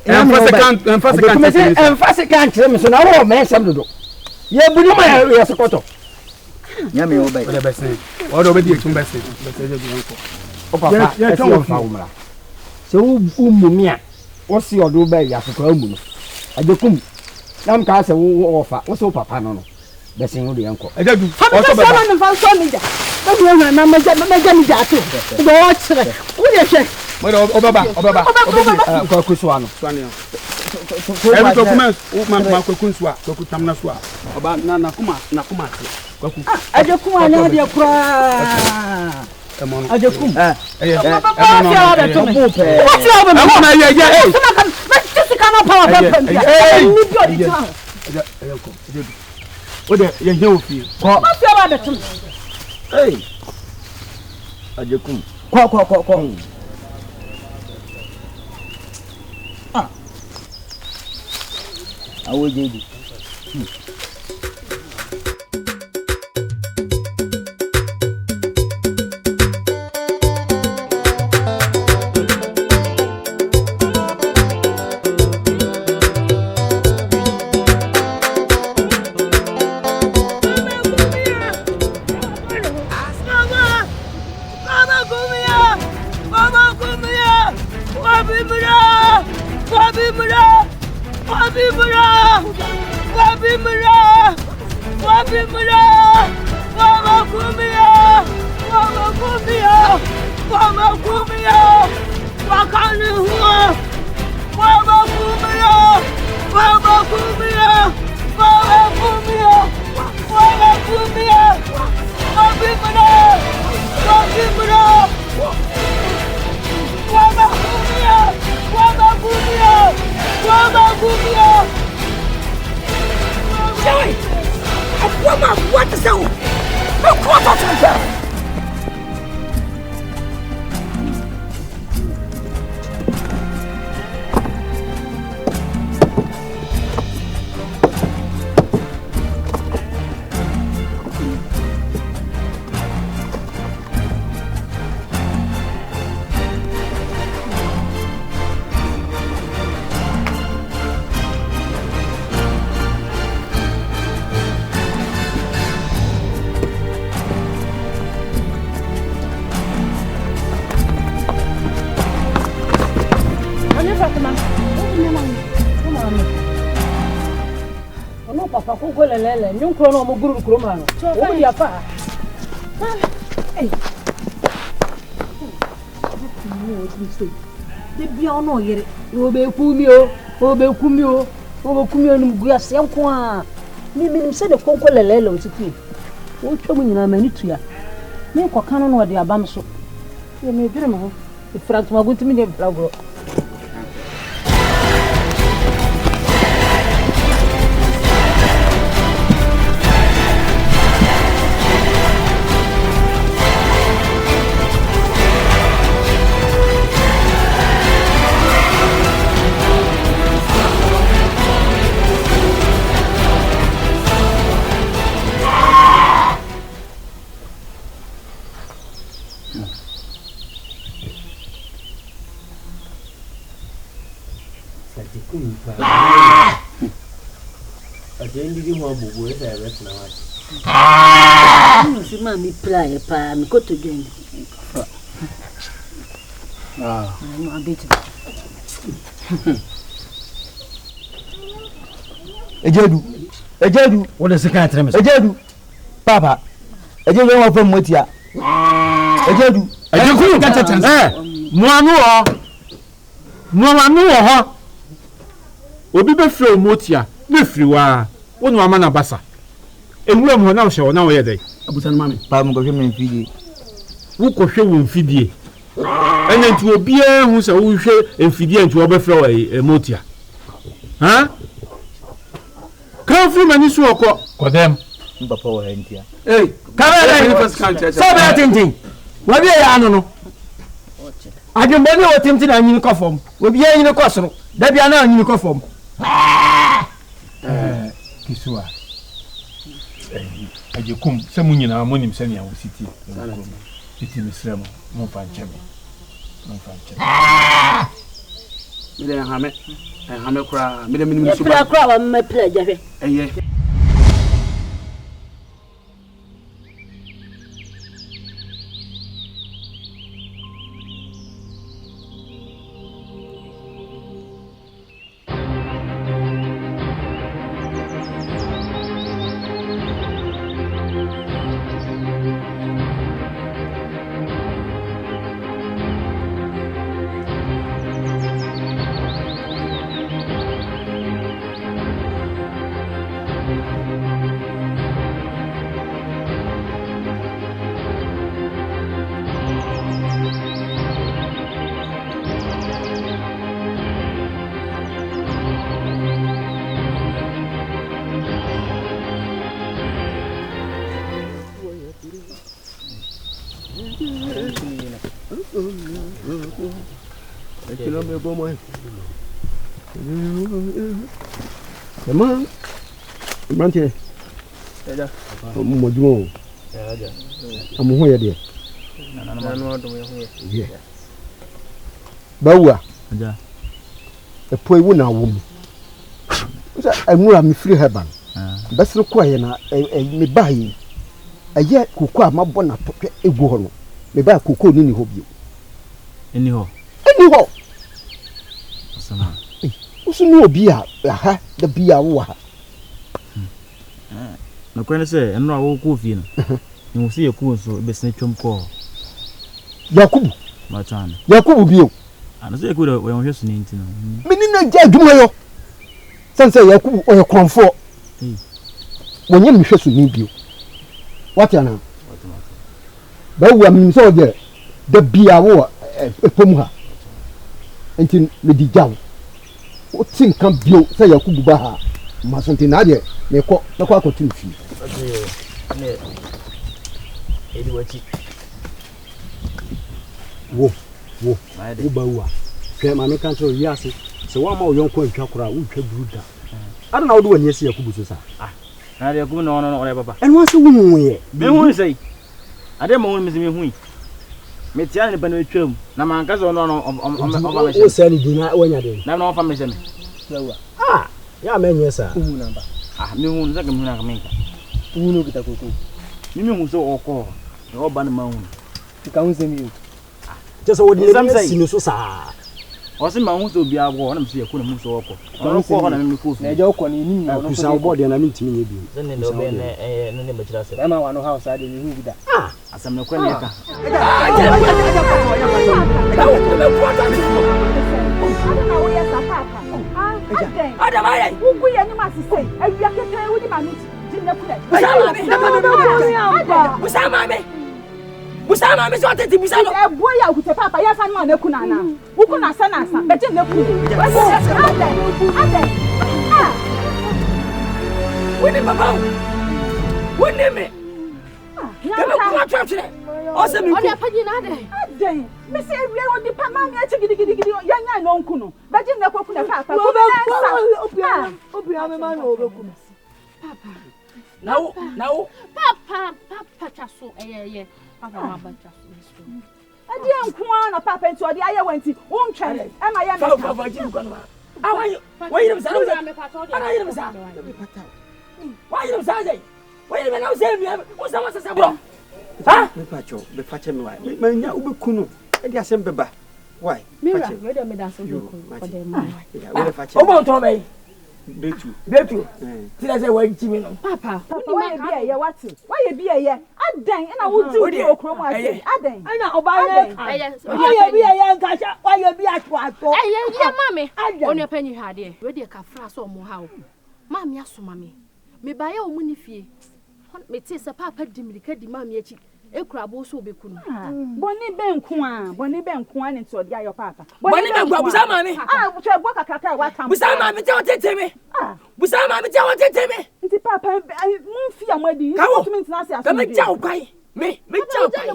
Speaker 4: enfase kan kire me so na wo me sem dodo ye buni ma ya sokoto
Speaker 6: nyame ho bai
Speaker 8: ode besin odo be di etum besin ejodu yanko
Speaker 4: o papa ya twa fa umra se umumi a wo si odo ba ya sokora mu no ajokum nam ka se wo ofa wo so papa no besin wo de yanko
Speaker 8: ejodu
Speaker 7: o so ba na fa so mi ja o mo na ma mi ja to do o chire wo ye hwe
Speaker 8: mo do obaba
Speaker 4: ko kusuwa no
Speaker 8: swani ebi to kuma ma ko kunsuwa ko kutamna suwa oba na kuma ko ku
Speaker 4: ajokum anya de kura ajokum
Speaker 2: papa ko lele nyunkro no mo guru kroma no wo dia fa de bia ono yere wo be kumi o nim gu ase nko a mi se de konko lele o tiki wo twam nyina mani tua me ko kan no de abam so ye me dwere me ho ifra tuma guntimi de bragro
Speaker 6: Ajendi di ho bubu e sai vet na wat.
Speaker 3: Si mami praia pa mi koto dwen. No abeti.
Speaker 6: Ejedu.
Speaker 5: What is the kind of time?
Speaker 6: Ejedu. Papa. Ejedu wa fam motia. Ejedu.
Speaker 5: Ejedu ka chance. Muanu ho. Obi be fre motia, be fri wa. Wonu ama na basa. Enwura mu na wo hye wo na wo ye dai. Abusan mami.
Speaker 6: Pa mo ko hwe men fidie.
Speaker 5: Wo ko hwe wo mfidie. Enya nti obi hu se wo hwe mfidie nti wo be fre wo motia. Ha? Kan fri mani so okọ. Kodem.
Speaker 6: Papa wo hentia.
Speaker 5: Hey, kamera.
Speaker 2: So be tintin. Wo bi ya anu no. Ademboni o timti na nyin ko fom. Wo bi ya nyin ko soro. Da bia na nyin ko fom.
Speaker 5: Kisua. Ajekum se munyina monim se nia wo siti. Siti misremo mo fanche. Mire hame kura mire minimum so.
Speaker 3: Kura wa me pra jahwe.
Speaker 5: Eye.
Speaker 6: Kilo me bo mo. Ema. Mante. Eja. Mo jumo. Eja. Amu ho ye de. Na no do me ho ye. Bawa. Eja. Epo ewu na wo mu. Usa amura me free heaven. Besre ko ye na me bayi. Eye kokko a mabɔ na topɛ egu ho no. Me ba kokko ni ho bio. Eni ho. Sama. Usu no obi a ha da bia wo ha.
Speaker 9: Na kwene se eno awo ko fie no. Ni wo se yakubu so be sen twom ko.
Speaker 6: Yakubu.
Speaker 9: Matana.
Speaker 6: Yakubu bio.
Speaker 9: Ana se yakubu we won hweso ni nti no.
Speaker 6: Meni na gya adwuma yo. Sanse Yakubu o ye kronfo. Wonye mi hweso ni bio. What yana? Ba wa mi so je da bia wo epom ha. Enti me di jaw. O tin kan bio se Yakubu ba ha. Ma so nti na de me ko na kwa ko tin fi.
Speaker 9: Ne. Edi wachi.
Speaker 6: Wo ba wa. Ke ma me kan so yiase. Se wa ma o yonko antwa kora wo twa bruda. Ada na wo do wani se Yakubu so sa.
Speaker 9: Na de Yakubu no ore papa.
Speaker 6: En wa se wu ye.
Speaker 9: Me hu sei. Ade ma won me se me hu. Me tia ne ba na twam. Na man ka so no o
Speaker 6: o se ni dina wanya de.
Speaker 9: Na no fa me se me.
Speaker 6: Ya me nyesa.
Speaker 9: Hu namba. Me hu nza ke me hu na ka me nka.
Speaker 6: Hu no kita koko.
Speaker 9: Me hu so okọ. E o ba na ma hu.
Speaker 6: Tika hu se mi o. Just what you see no so sa.
Speaker 9: O se ma hu so bia agwo na me se yakuna mu so okọ. No ko ho na me ko fi.
Speaker 6: Na je okọ ni ni no kusa board na me ntimi nye bi.
Speaker 9: Se ne no be ne no ne ma kira se.
Speaker 6: E ma wa no house ade ni hu bi da.
Speaker 9: Asam ne kwene ka.
Speaker 2: Ada mai. Ugu ye ni masise. Ewia keke wudi manuti. Jinne kuda. Busama me so tete busama. E boya ukute papa ya fa no na kuna na. Uku na sa na sa. Be jinne ku. Ade. Wini baba. Wini me. Keme ku atwatwe. O se mi ku. Ode pagi na ade. Ade. Me se ewia wodi pa ma me achi gidi ya nya no nku no. Be jinne ku na papa. Obi ame ma no obeku. Papa. Now. Papa chaso ye. Papa ma ba chaso. Ade nku na papa nti ode aye wanti. Wontwe. E ma ya na. Papa ji nku na.
Speaker 4: Why you say? Why you say? Why you now say? What's that? What's that? Huh?
Speaker 10: Me pacho, be fache me why. Me nya ube kunu. E di asem beba. Why?
Speaker 3: Mira, we dey me dance for them.
Speaker 10: Yeah, we dey fache.
Speaker 4: O bon to me. Betu. Ti la say why Jimmy no.
Speaker 3: Papa, why you be here what? Why you be here? Adan, na wo do okrom ase. Adan. Na oba ye. Why you be here Nkansah? Why you be atwato?
Speaker 11: Yeah, mommy. Only penny had here. We dey ka fra so mo ha. Mami asoma me. Me ba ye o mu ni fie. Me tie se papa di milika di mami echi. Ekura bo so obekunu.
Speaker 3: Boni be nko an nti odi ayo papa.
Speaker 4: Boni be nko busa mami.
Speaker 3: Twa gbo kakaka wa tam.
Speaker 4: Busa mami te o tete me. Busa mami te o tete me.
Speaker 3: Nti papa mun fi amadi.
Speaker 4: Nti me ntina se aso. Me cha okwai. Me cha okwai.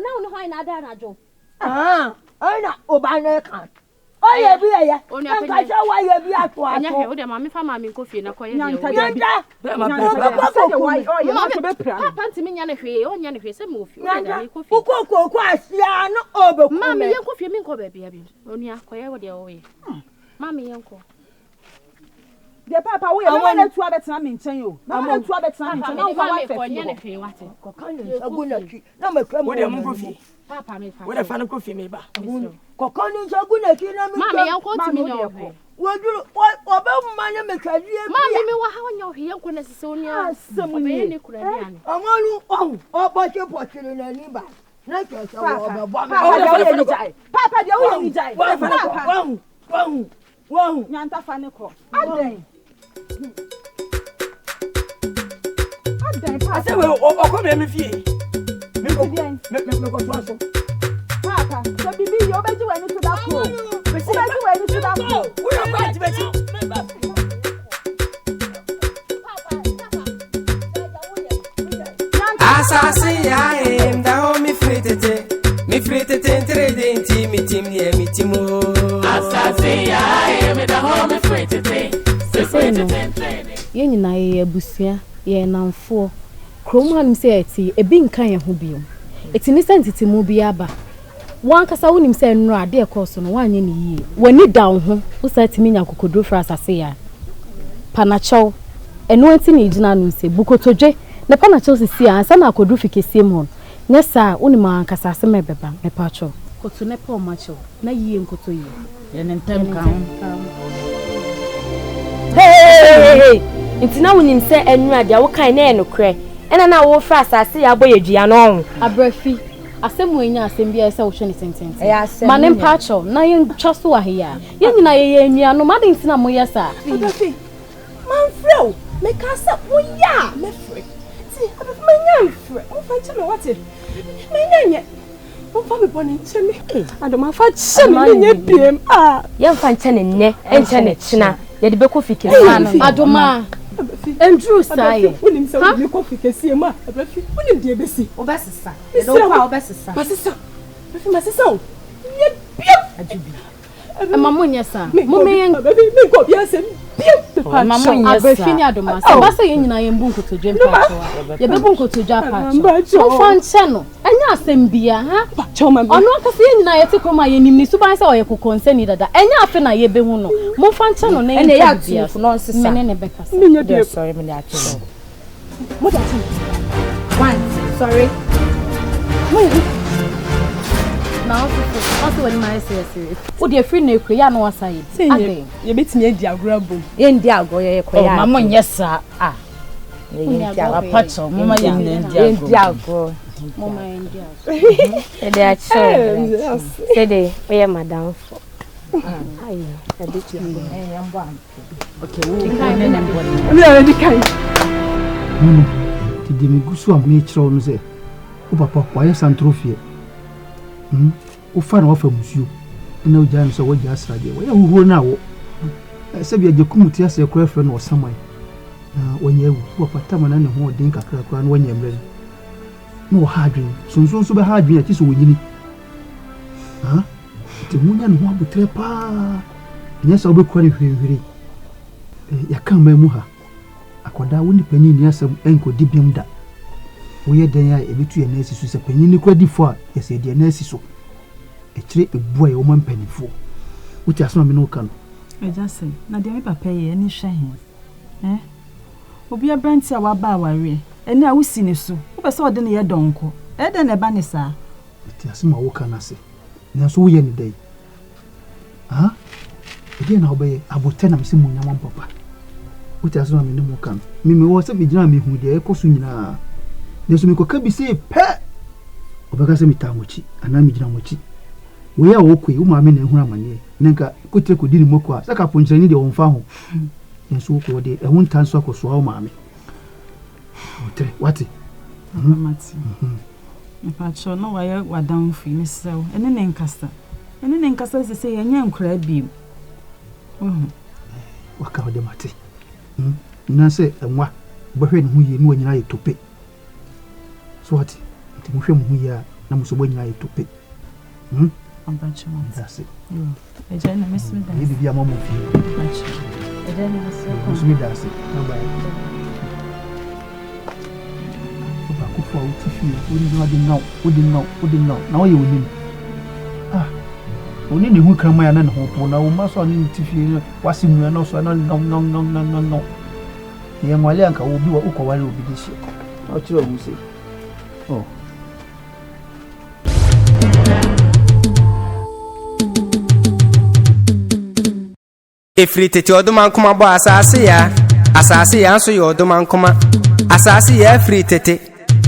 Speaker 11: Na wo no hwan na ada na jo.
Speaker 3: Ana oba na kan. Oye bi eye. Nkansah wa ye bi atwa.
Speaker 11: Anya he wo de mami fa mami nko fie na koye de.
Speaker 3: Nyanta.
Speaker 11: Papa ntimi nya na hwe, o nya na hwe se me ofie. O de ko fie.
Speaker 3: Ko asia no obeku.
Speaker 11: Mami ye nko fie mi nko ba bia bi. Onua koye wo de wo ye. Mami ye nko.
Speaker 3: De papa wo ye na tu abetena me nchen yo. Na tu abetena me nchen. Na wo fa
Speaker 11: ko nya na hwe wate.
Speaker 3: Ko kan ni agunaki. Na makra mo.
Speaker 4: Wo de mo fie.
Speaker 11: Papa me fa.
Speaker 4: Wo de fa na ko fie me ba.
Speaker 3: Ko kan ni agunaki na mi.
Speaker 11: Mami ye nko ntimi nya hwe.
Speaker 3: Woduru obe mmanya mekadie bi.
Speaker 11: Mami me wa ha wonya hwe yanko na sese onua. Obe ne kura bi ani.
Speaker 3: Amolu oboche potire na ni ba. Na kese wo obe bo me. Papa de wo ni jai. Wow. Nyanta fa ne ko. Aden.
Speaker 4: I say we o come me fie. Me ko so.
Speaker 3: Papa, so bibi yo beji we ni to that ko. Beji we ni to that ko.
Speaker 4: We are back beji.
Speaker 1: Asaase Yaa da ho mi fritete. Mi fritete ntredenti mi tim ye mi timo.
Speaker 7: Asaase Yaa da ho mi fritete.
Speaker 11: Ye nyina ye abusua ye namfo. Krom hanim se eti ebi nkan ye ho biom. Eti ni sentiti mu bi aba. Wan kasa wonim se nnura ade ekoso no wanye ne yie. Wani down ho, wo sa timi nya kokodro fra Asaase Yaa. Panacho eno enti ni gina no se bukotodwe ne panacho sisi ansa na akodro fikesie mu. Nyesa wonim ankasa se mebeba me pacho. Koto ne pa macho na yie nkoto yie.
Speaker 2: Ye ne ntem kan.
Speaker 12: Hey! Intina wonim se ennura dia wo kan na enokre. Ena na wo fra Asaase Yaa boye dua no.
Speaker 11: Abrafi asemu enya asem bia se wo hwe ne sentence. Manem pacho na ye twaso wa heya. Ye nyina ye enua no made ntina mo yesa.
Speaker 3: Abrafi. Man freo. Me ka se wo ya. Me frɛ. Ti abrafi me nya frɛ. Wo fa nche me wate. Me nya. Wo fa me bone nche me. Adoma fa che me nya biem.
Speaker 12: Ye fa nche ne nne, enche ne china. Ye de beko fike
Speaker 11: Adoma. Andrew sai.
Speaker 3: Wonim se wo ko fike sie ma. Abrafi. Wonim de besi.
Speaker 2: Obesisa. E do pa obesisa.
Speaker 3: Masisa. Abrafi masisa. Nya biem.
Speaker 11: Ajubi. Mama nyesa. Mo me
Speaker 3: me ko bia sem.
Speaker 11: Mama nyesa. Abrafi ni Adoma. Se ba se ye nyina ye mbu nkotodwe mpacho. Ye bebu nkotodwe apacho. Mo fa nche no. Enya asem bia ha.
Speaker 3: Pacho mama.
Speaker 11: Ono akase ye nyina ye tekroma ye nimni suban se oye kokonseni dada. Enya afe na ye behu no. Mo fa nche no na ye
Speaker 2: ya tu no nsisa.
Speaker 11: Me ne beka se.
Speaker 3: Me nya
Speaker 2: Sorry me ya tu.
Speaker 3: Mo da tu.
Speaker 2: One. Sorry.
Speaker 11: Now also when my serious. Wo de free na ekwe ya no wasaye.
Speaker 3: Ye betimi adi agora bom.
Speaker 2: Ye ndi ago ye koya. Mama nyesa ye ndi ago pacho. Mama ye ndi ago.
Speaker 11: Mama ye ndi ago.
Speaker 12: E de acho. Se de oye madam fo. Ayo, e de ti ngo.
Speaker 2: Okay, we can name
Speaker 3: We already can.
Speaker 5: Ti de mi gusu am me kire no se. O papa wa ye santrofie. O fa na wafa musuo na o jan so wo ja asrade wo ya huhuo na wo se bia jekumuti ase kura fre no osaman na wonye wu wo patama na ne ho odin kakra kura na wonye mre no wo hadwen sunsun so be hadwen ati so wonyini ti munya no ho abutre pa nya so be kura ne hwehwere ya kan mamu ha akoda woni pani ni asem enko dibiam da wo ye den ya ebitu ye na asisu se pani ni kwadi fo a ye se de na asisu e kire ebuaye o man panifo wuti asoma me no ka no
Speaker 13: I just say, na dear papa ye any shine. Obi a branch a waba wari, and now we see so. Who saw the near donko? Eden a banisa.
Speaker 5: It is my work, and I say, now so we any day. Again, I'll be about 10 of Simon and papa. What has one in the mocan? Mimi was a bijami who the echo soon. There's a could be say, pet. Obagase mitamuchi, and I'm Jinamuchi. We are okay, Umamin and Huramani. Nanka could take Dini Mokwa, Saka Punchani, the own farm. And so for the a one time sock or so, mammy. What?
Speaker 13: If I show no wire, what down for me so, and then Nkansah. And then Nkansah is say, and young crab beam.
Speaker 5: What cover the matter? Nancy and what? But when we knew when I to pay. So what? We are not so when I to pay. That's it.
Speaker 13: A gentleman, Miss Smith,
Speaker 5: maybe a moment of you.
Speaker 13: A gentleman,
Speaker 5: Miss Smith, that's it. Wouldn't know. Now you win. We need who come and hope on our muscle and interfere. What's in your nose? No. The young Malianka will be what Uka will be this year. Not sure who say. Oh.
Speaker 1: Efrite oduman kuma bo Asaase Yaa. Asaase Yaa so yoduman kuma. Asaase Yaa efrite.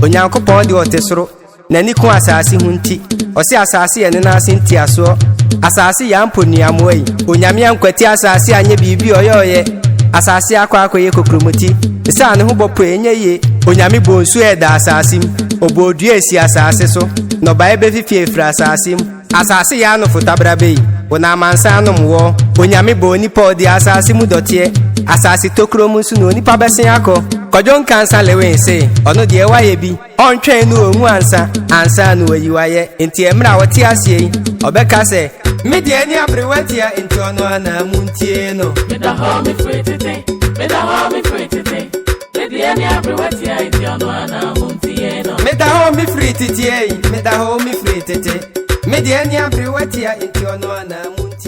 Speaker 1: Onyankopon de otesoro. Nani kun asase hunti. Osi Asaase Yaa ne na asinti aso. Asaase Yaa mponi amoi. Onyame ankwati Asaase anye bibi oyoye. Asaase Yaa akwakoye kokromoti. Isa ne ho bopo enye. Onyame bonsu eda asasim. Obodua esi asase so. No ba ebe fifie fra asasim. Asaase Yaa no fotabrabe. Ona mansa no mwo. Onyame bo nipa odi asase mu dotie. Asase tokromu su no nipa besen akọ. Kwadwo Nkansah lewen se. Ono de waye bi. Ontwen no omu ansa no ayiwaye. Enti emra wote asie. Obeka se. Me de ani abrewatia enti ono ana muntie no.
Speaker 14: Me da ho me fretete. Me da ho me fretete. Me de ani abrewatia enti ono ana muntie no.
Speaker 1: Me da ho me fretete. Me da ho me fretete. Me de ani abrewatia enti ono ana muntie.